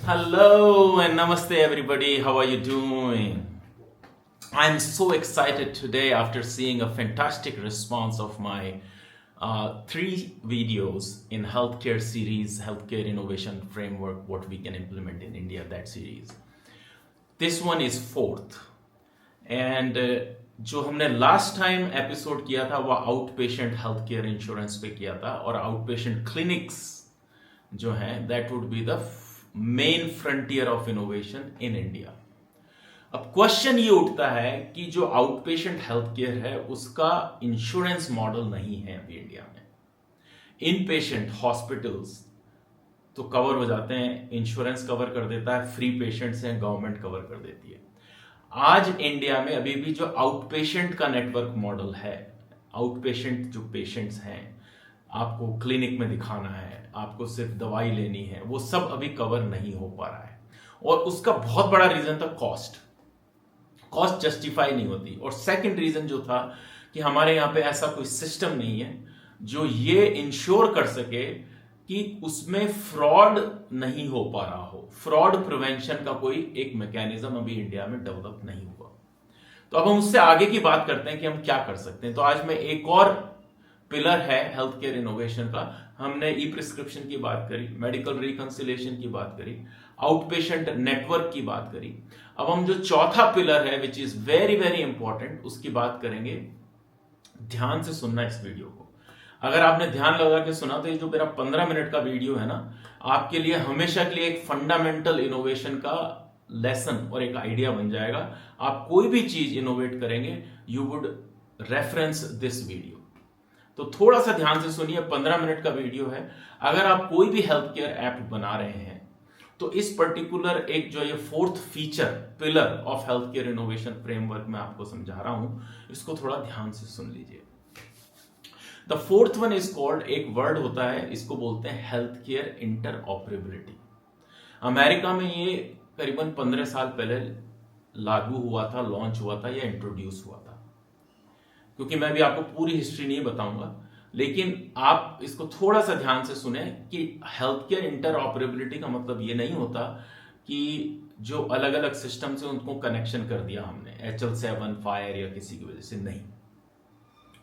Hello and namaste, everybody. How are you doing? I'm so excited today after seeing a fantastic response of my three videos in healthcare series, healthcare innovation framework, what we can implement in India, that series. This one is fourth. And जो हमने last time episode किया था वो out patient health care insurance पे किया था और out patient clinics जो है that would be the main frontier of innovation in India. अब क्वेश्चन ये उठता है कि जो आउट पेशेंट हेल्थ केयर है उसका इंश्योरेंस मॉडल नहीं है अभी इंडिया में। इन पेशेंट हॉस्पिटल्स तो कवर हो जाते हैं, इंश्योरेंस कवर कर देता है, फ्री पेशेंट्स हैं गवर्नमेंट कवर कर देती है। आज इंडिया में अभी भी जो आउट पेशेंट का नेटवर्क मॉडल है, आउट पेशेंट जो पेशेंट्स हैं, आपको क्लिनिक में दिखाना है, आपको सिर्फ दवाई लेनी है, वो सब अभी कवर नहीं हो पा रहा है। और उसका बहुत बड़ा रीजन था कॉस्ट जस्टिफाई नहीं होती। और सेकंड रीजन जो था कि हमारे यहाँ पे ऐसा कोई सिस्टम नहीं है जो ये इंश्योर कर सके कि उसमें फ्रॉड नहीं हो पा रहा हो। फ्रॉड प्रिवेंशन का कोई एक मैकेनिज्म अभी इंडिया में डेवलप नहीं हुआ। तो अब हम उससे आगे की बात करते हैं कि हम क्या कर सकते हैं। तो आज मैं एक और पिलर है हेल्थ केयर इनोवेशन का, हमने ई प्रिस्क्रिप्शन की बात करी, मेडिकल रिकंसिलिएशन की बात करी, आउट पेशेंट नेटवर्क की बात करी। अब हम जो चौथा पिलर है which is very very important उसकी बात करेंगे। ध्यान से सुनना इस वीडियो को। अगर आपने ध्यान लगा के सुना तो ये जो मेरा 15 मिनट का वीडियो है ना, आपके लिए हमेशा के लिए एक फंडामेंटल इनोवेशन का लेसन और एक आइडिया बन जाएगा। आप कोई भी चीज इनोवेट करेंगे you would reference this video. तो थोड़ा सा ध्यान से सुनिए, 15 मिनट का वीडियो है। अगर आप कोई भी हेल्थ केयर ऐप बना रहे हैं तो इस पर्टिकुलर एक जो ये fourth feature pillar of health care innovation framework में आपको समझा रहा हूं, इसको थोड़ा ध्यान से सुन लीजिए। The fourth one is called, एक वर्ड होता है, इसको बोलते हैं हेल्थ केयर इंटरऑपरेबिलिटी। अमेरिका में ये करीबन 15 साल पहले लागू हुआ था, लॉन्च हुआ था या इंट्रोड्यूस हुआ था। क्योंकि मैं भी आपको पूरी हिस्ट्री नहीं बताऊंगा, लेकिन आप इसको थोड़ा सा ध्यान से सुने कि हेल्थ केयर इंटरऑपरेबिलिटी का मतलब ये नहीं होता कि जो अलग अलग सिस्टम से उनको कनेक्शन कर दिया हमने HL7 फायर या किसी की वजह से, नहीं,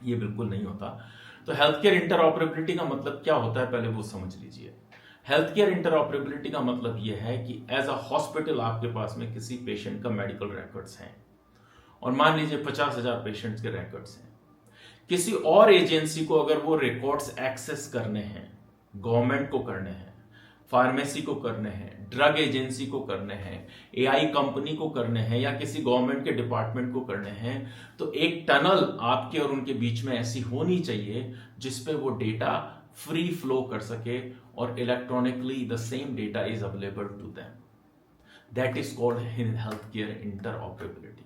ये बिल्कुल नहीं होता। तो हेल्थ केयर इंटरऑपरेबिलिटी का मतलब क्या होता है पहले वो समझ लीजिए। हेल्थ केयर इंटरऑपरेबिलिटी का मतलब यह है कि एज अ हॉस्पिटल आपके पास में किसी पेशेंट का मेडिकल रिकॉर्ड्स हैं और मान लीजिए 50,000 पेशेंट्स के रिकॉर्ड्स हैं। किसी और एजेंसी को अगर वो रिकॉर्ड्स एक्सेस करने हैं, गवर्नमेंट को करने हैं, फार्मेसी को करने हैं, ड्रग एजेंसी को करने हैं, AI कंपनी को करने हैं या किसी गवर्नमेंट के डिपार्टमेंट को करने हैं, तो एक टनल आपके और उनके बीच में ऐसी होनी चाहिए जिसपे वो डेटा फ्री फ्लो कर सके और electronically the same data is available to them. That is called health care interoperability.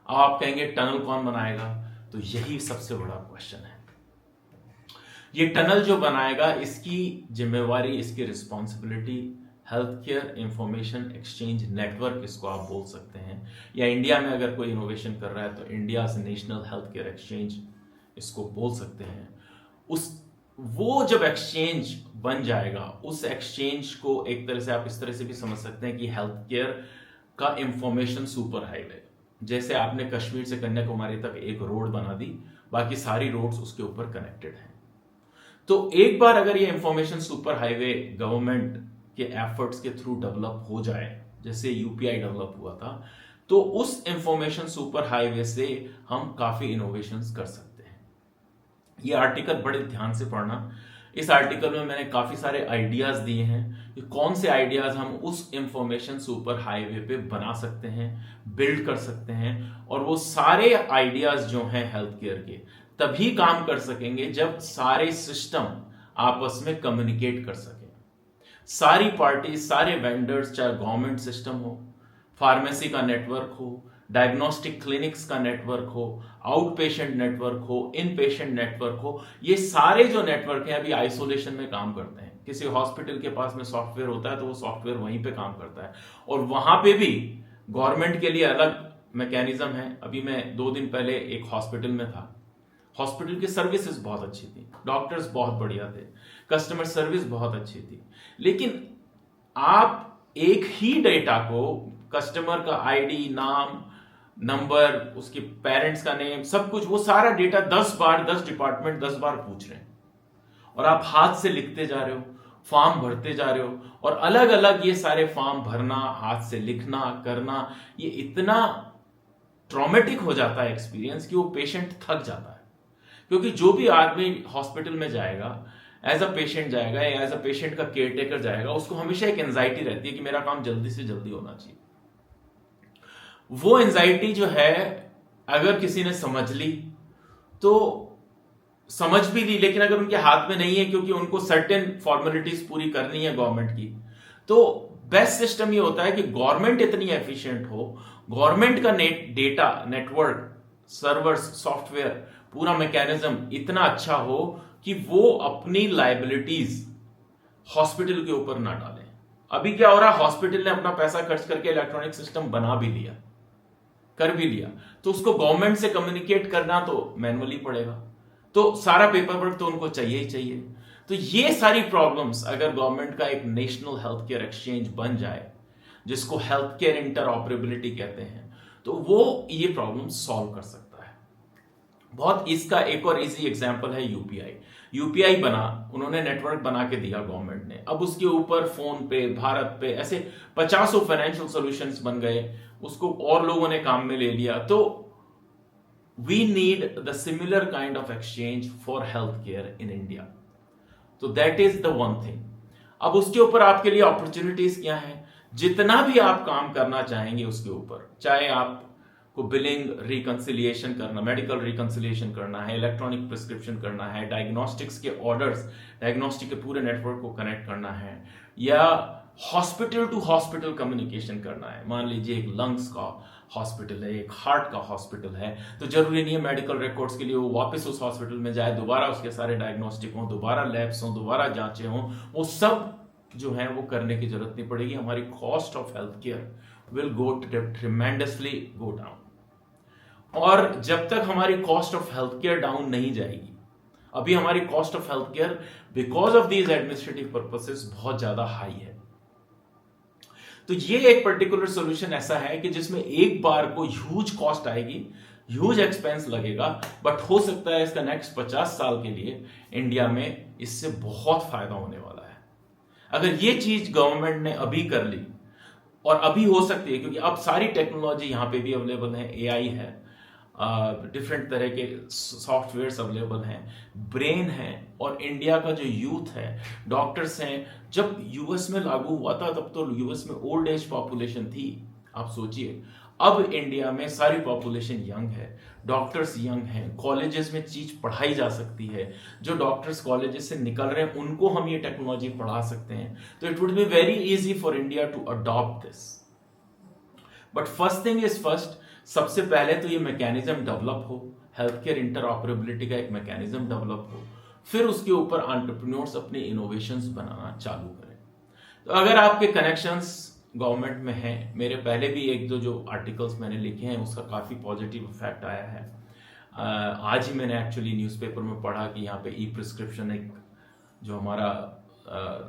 अब आप कहेंगे टनल कौन बनाएगा, तो यही सबसे बड़ा क्वेश्चन है। ये टनल जो बनाएगा इसकी जिम्मेवारी, इसकी responsibility health care information exchange network, इसको आप बोल सकते हैं, या इंडिया में अगर कोई इनोवेशन कर रहा है तो India national health care exchange इसको बोल सकते हैं। वो जब एक्सचेंज बन जाएगा, उस एक्सचेंज को एक तरह से आप इस तरह से भी समझ सकते हैं कि हेल्थ केयर का इंफॉर्मेशन सुपर हाईवे, जैसे आपने कश्मीर से कन्याकुमारी तक एक रोड बना दी, बाकी सारी रोड्स उसके ऊपर कनेक्टेड हैं। तो एक बार अगर ये इंफॉर्मेशन सुपर हाईवे गवर्नमेंट के एफर्ट्स के थ्रू डेवलप हो जाए, जैसे UPI डेवलप हुआ था, तो उस इंफॉर्मेशन सुपर हाईवे से हम काफी इनोवेशंस कर सकते हैं। ये आर्टिकल बड़े ध्यान से पढ़ना। इस आर्टिकल में मैंने काफी सारे आइडियाज दिए हैं कि कौन से आइडियाज हम उस इंफॉर्मेशन सुपर हाईवे पे बना सकते हैं, बिल्ड कर सकते हैं। और वो सारे आइडियाज जो हैं हेल्थ केयर के तभी काम कर सकेंगे जब सारे सिस्टम आपस में कम्युनिकेट कर सकें। सारी पार्टी, सारे वेंडर्स, चाहे गवर्नमेंट सिस्टम हो, फार्मेसी का नेटवर्क हो, डायग्नोस्टिक क्लिनिक्स का नेटवर्क हो, आउट पेशेंट नेटवर्क हो, इन पेशेंट नेटवर्क हो, ये सारे जो नेटवर्क हैं अभी आइसोलेशन में काम करते हैं। किसी हॉस्पिटल के पास में सॉफ्टवेयर होता है तो वो सॉफ्टवेयर वहीं पे काम करता है और वहां पे भी गवर्नमेंट के लिए अलग मैकेनिज्म है। अभी मैं 2 दिन पहले एक हॉस्पिटल में था, हॉस्पिटल की सर्विसेज बहुत अच्छी थी, डॉक्टर्स बहुत बढ़िया थे, कस्टमर सर्विस बहुत अच्छी थी, लेकिन आप एक ही डेटा को, कस्टमर का आईडी, नाम, नंबर, उसके पेरेंट्स का नेम, सब कुछ, वो सारा डेटा 10 बार 10 डिपार्टमेंट 10 बार पूछ रहे हैं, और आप हाथ से लिखते जा रहे हो, फॉर्म भरते जा रहे हो, और अलग अलग ये सारे फॉर्म भरना, हाथ से लिखना, करना, ये इतना ट्रॉमेटिक हो जाता है एक्सपीरियंस कि वो पेशेंट थक जाता है। क्योंकि जो भी आदमी हॉस्पिटल में जाएगा, एज अ पेशेंट जाएगा या एज अ पेशेंट का केयरटेकर जाएगा, उसको हमेशा एक एंजाइटी रहती है कि मेरा काम जल्दी से जल्दी होना चाहिए। वो एंजाइटी जो है, अगर किसी ने समझ ली तो समझ भी ली, लेकिन अगर उनके हाथ में नहीं है, क्योंकि उनको सर्टेन फॉर्मेलिटीज पूरी करनी है गवर्नमेंट की, तो बेस्ट सिस्टम ये होता है कि गवर्नमेंट इतनी एफिशिएंट हो, गवर्नमेंट का डेटा नेटवर्क, सर्वर्स, सॉफ्टवेयर, पूरा मैकेनिज्म इतना अच्छा हो कि वो अपनी लायबिलिटीज हॉस्पिटल के ऊपर ना डालें। अभी क्या हो रहा है, हॉस्पिटल ने अपना पैसा खर्च करके इलेक्ट्रॉनिक सिस्टम बना भी लिया, कर भी लिया, तो उसको गवर्नमेंट से कम्युनिकेट करना तो मैनुअली पड़ेगा, तो सारा पेपर वर्क तो उनको चाहिए ही चाहिए। तो ये सारी प्रॉब्लम्स अगर गवर्नमेंट का एक नेशनल हेल्थ केयर एक्सचेंज बन जाए, जिसको हेल्थ केयर इंटरऑपरेबिलिटी कहते हैं, तो वो ये प्रॉब्लम सॉल्व कर सकता है बहुत। इसका एक और इजी एग्जांपल है यूपीआई। यूपीआई बना, उन्होंने नेटवर्क बना के दिया गवर्नमेंट ने, अब उसके ऊपर फोन पे, भारत पे, ऐसे 50 फाइनेंशियल सॉल्यूशंस बन गए, उसको और लोगों ने काम में ले लिया। तो we need the similar kind of exchange for healthcare in India. तो that is the one thing. अब उसके ऊपर आपके लिए अपॉर्चुनिटीज क्या हैं, जितना भी आप काम करना चाहेंगे उसके ऊपर, चाहे आपको बिलिंग रिकंसिलिएशन करना, मेडिकल रिकंसिलिएशन करना है, इलेक्ट्रॉनिक प्रिस्क्रिप्शन करना है, डायग्नोस्टिक्स के ऑर्डर्स, डायग्नोस्टिक के पूरे नेटवर्क को कनेक्ट करना है, या हॉस्पिटल टू हॉस्पिटल कम्युनिकेशन करना है। मान लीजिए एक लंग्स का हॉस्पिटल है, एक हार्ट का हॉस्पिटल है, तो जरूरी नहीं है मेडिकल रिकॉर्ड्स के लिए वो वापस उस हॉस्पिटल में जाए, दोबारा उसके सारे डायग्नोस्टिक हों, दोबारा लैब्स हों, दोबारा जांचें हों, वो सब जो है वो करने की जरूरत नहीं पड़ेगी। हमारी cost of health care will go tremendously go down. और जब तक हमारी cost of health care down नहीं जाएगी, अभी हमारी cost of health care because of these administrative purposes बहुत ज्यादा हाई है। तो ये एक पर्टिकुलर सॉल्यूशन ऐसा है कि जिसमें एक बार को ह्यूज कॉस्ट आएगी, ह्यूज एक्सपेंस लगेगा, बट हो सकता है इसका नेक्स्ट 50 साल के लिए इंडिया में इससे बहुत फायदा होने वाला है। अगर ये चीज गवर्नमेंट ने अभी कर ली, और अभी हो सकती है क्योंकि अब सारी टेक्नोलॉजी यहां पे भी अवेलेबल है, एआई है, डिफरेंट तरह के सॉफ्टवेयर्स अवेलेबल हैं, ब्रेन है, और इंडिया का जो यूथ है, डॉक्टर्स हैं। जब यूएस में लागू हुआ था तब तो यूएस में ओल्ड एज पॉपुलेशन थी, आप सोचिए। अब इंडिया में सारी पॉपुलेशन यंग है, डॉक्टर्स यंग हैं, कॉलेजेस में चीज पढ़ाई जा सकती है, जो डॉक्टर्स कॉलेजेस से निकल रहे हैं उनको हम ये टेक्नोलॉजी पढ़ा सकते हैं। तो it would be very easy for India to adopt this. But first thing is first, सबसे पहले तो ये मैकेनिज्म डेवलप हो, हेल्थ केयर इंटरऑपरेबिलिटी का एक मैकेनिज्म डेवलप हो, फिर उसके ऊपर एंटरप्रेन्योर्स अपने इनोवेशंस बनाना चालू करें। तो अगर आपके कनेक्शंस गवर्नमेंट में हैं, मेरे पहले भी एक दो जो आर्टिकल्स मैंने लिखे हैं उसका काफ़ी पॉजिटिव इफेक्ट आया है। आज ही मैंने एक्चुअली न्यूज़पेपर में पढ़ा कि यहाँ पे ई प्रिस्क्रिप्शन, एक जो हमारा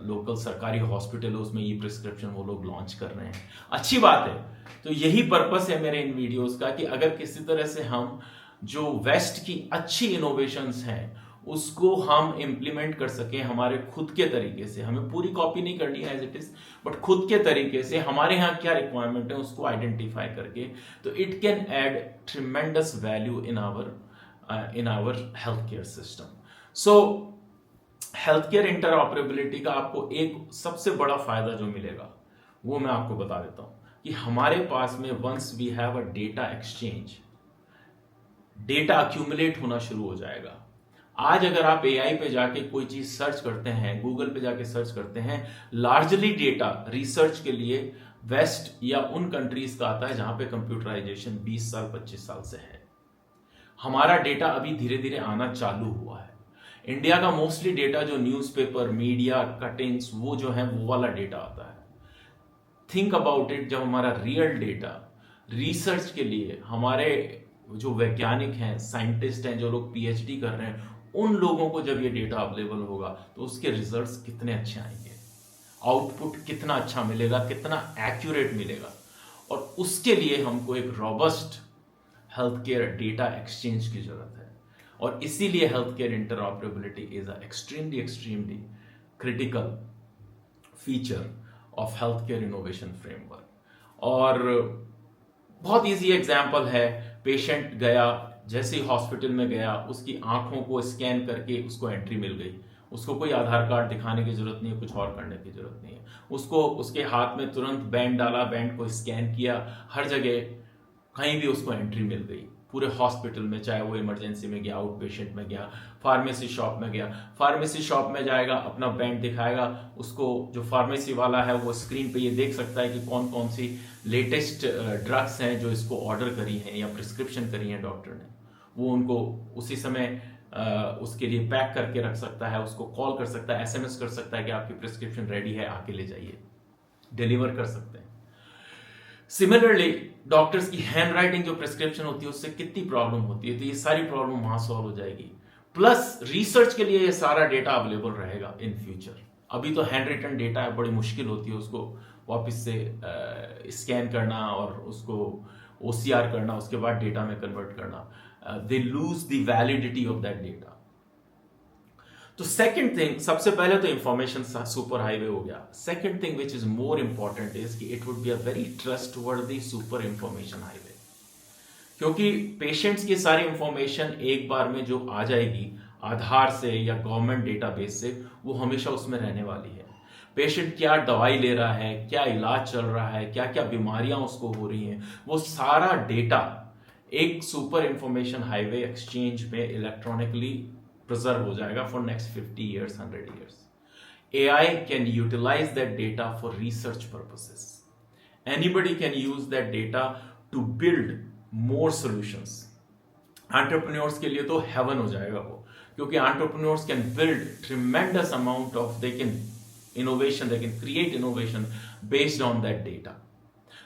लोकल सरकारी हॉस्पिटल है उसमें ई प्रिस्क्रिप्शन वो लोग लॉन्च कर रहे हैं, अच्छी बात है। तो यही पर्पस है मेरे इन वीडियोस का कि अगर किसी तरह से हम जो वेस्ट की अच्छी इनोवेशंस हैं उसको हम इम्प्लीमेंट कर सकें हमारे खुद के तरीके से, हमें पूरी कॉपी नहीं करनी है एज इट इज, बट खुद के तरीके से हमारे यहाँ क्या रिक्वायरमेंट है उसको आइडेंटिफाई करके, तो it can add tremendous value in our health care system. So health care interoperability का आपको एक सबसे बड़ा फायदा जो मिलेगा वो मैं आपको बता देता हूं कि हमारे पास में once we have a data exchange, data accumulate होना शुरू हो जाएगा। आज अगर आप एआई पे जाके कोई चीज सर्च करते हैं, गूगल पे जाके सर्च करते हैं, लार्जली डेटा रिसर्च के लिए वेस्ट या उन कंट्रीज का आता है जहां पे कंप्यूटराइजेशन 20 साल 25 साल से है। हमारा डेटा अभी धीरे धीरे आना चालू हुआ है। इंडिया का मोस्टली डेटा जो न्यूज़पेपर, मीडिया, कटिंग्स, वो जो है वो वाला डेटा आता है। थिंक अबाउट इट, जब हमारा रियल डेटा रिसर्च के लिए हमारे जो वैज्ञानिक हैं, साइंटिस्ट हैं, जो लोग पीएचडी कर रहे हैं, उन लोगों को जब ये डेटा अवेलेबल होगा तो उसके रिजल्ट्स कितने अच्छे आएंगे। आउटपुट कितना अच्छा मिलेगा, कितना एक्यूरेट मिलेगा। और उसके लिए हमको एक robust health care data exchange की जरूरत है, और इसीलिए health care interoperability is a extremely critical feature of health care innovation framework. और बहुत इजी एग्जांपल है, पेशेंट गया, जैसे ही हॉस्पिटल में गया, उसकी आंखों को स्कैन करके उसको एंट्री मिल गई, उसको कोई आधार कार्ड दिखाने की जरूरत नहीं है, कुछ और करने की जरूरत नहीं है। उसको उसके हाथ में तुरंत बैंड डाला, बैंड को स्कैन किया, हर जगह कहीं भी उसको एंट्री मिल गई पूरे हॉस्पिटल में, चाहे वो इमरजेंसी में गया, आउट पेशेंट में गया, फार्मेसी शॉप में गया। फार्मेसी शॉप में जाएगा, अपना बैंड दिखाएगा, उसको जो फार्मेसी वाला है वो स्क्रीन पे ये देख सकता है कि कौन कौन सी लेटेस्ट ड्रग्स हैं जो इसको ऑर्डर करी हैं या प्रिस्क्रिप्शन करी हैं डॉक्टर ने, वो उनको उसी समय उसके लिए पैक करके रख सकता है, उसको कॉल कर सकता है, एसएमएस कर सकता है कि आपकी प्रिस्क्रिप्शन रेडी है, आके ले जाइए, डिलीवर कर सकते हैं। सिमिलरली डॉक्टर्स की हैंड राइटिंग जो प्रिस्क्रिप्शन होती है उससे कितनी प्रॉब्लम होती है, तो ये सारी प्रॉब्लम वहां सॉल्व हो जाएगी। प्लस रिसर्च के लिए ये सारा डेटा अवेलेबल रहेगा इन फ्यूचर। अभी तो हैंड रिटन डेटा है, बड़ी मुश्किल होती है उसको वापस से स्कैन करना और उसको ओसीआर करना, उसके बाद डेटा में कन्वर्ट करना। They lose the validity of that data. तो सेकंड थिंग, सबसे पहले तो इंफॉर्मेशन सुपर हाईवे हो गया। Second thing which is more important is कि it would be a very trustworthy super information highway, क्योंकि पेशेंट्स की सारी इंफॉर्मेशन एक बार में जो आ जाएगी आधार से या गवर्नमेंट डेटाबेस से, वो हमेशा उसमें रहने वाली है। पेशेंट क्या दवाई ले रहा है, क्या इलाज चल रहा है, क्या क्या बीमारियां उसको हो रही हैं, वो सारा डेटा एक सुपर इंफॉर्मेशन हाईवे एक्सचेंज में इलेक्ट्रॉनिकली प्रिजर्व हो जाएगा for next 50 years, 100 years. AI can utilize that data for research purposes. Anybody can use that data to build more solutions. Entrepreneurs के लिए तो heaven हो जाएगा वो, क्योंकि entrepreneurs can build tremendous amount of, they can create innovation based on that data.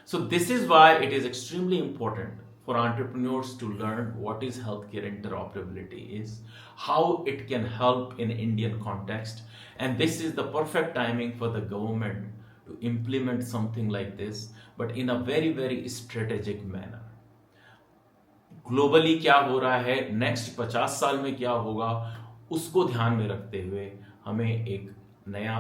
So this is why it is extremely important for entrepreneurs to learn what is healthcare interoperability is, how it can help in Indian context, and this is the perfect timing for the government to implement something like this, but in a very strategic manner. Globally क्या हो रहा है, next 50 साल में क्या होगा, उसको ध्यान में रखते हुए हमें एक नया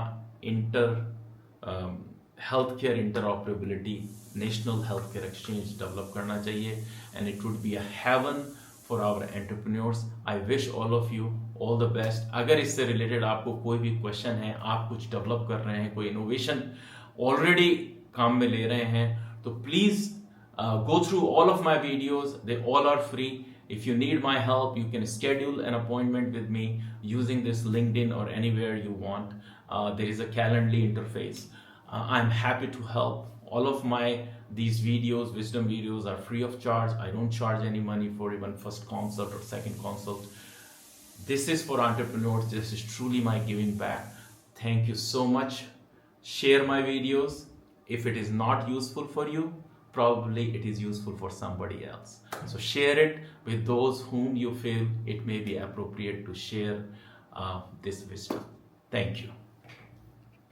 health care interoperability national health care exchange develop करना चाहिए, and it would be a haven for our entrepreneurs. I wish all of you all the best. अगर इससे रिलेटेड आपको कोई भी क्वेश्चन है, आप कुछ डेवलप कर रहे हैं, कोई इनोवेशन ऑलरेडी काम में ले रहे हैं, तो please go through all of my videos. They all are free. If you need my help, you can schedule an appointment with me using this LinkedIn or anywhere you want. There is a Calendly interface. I'm happy to help. All of these videos, wisdom videos, are free of charge. I don't charge any money for even first consult or second consult. This is for entrepreneurs. This is truly my giving back. Thank you so much. Share my videos. If it is not useful for you, probably it is useful for somebody else. So share it with those whom you feel it may be appropriate to share this wisdom. Thank you.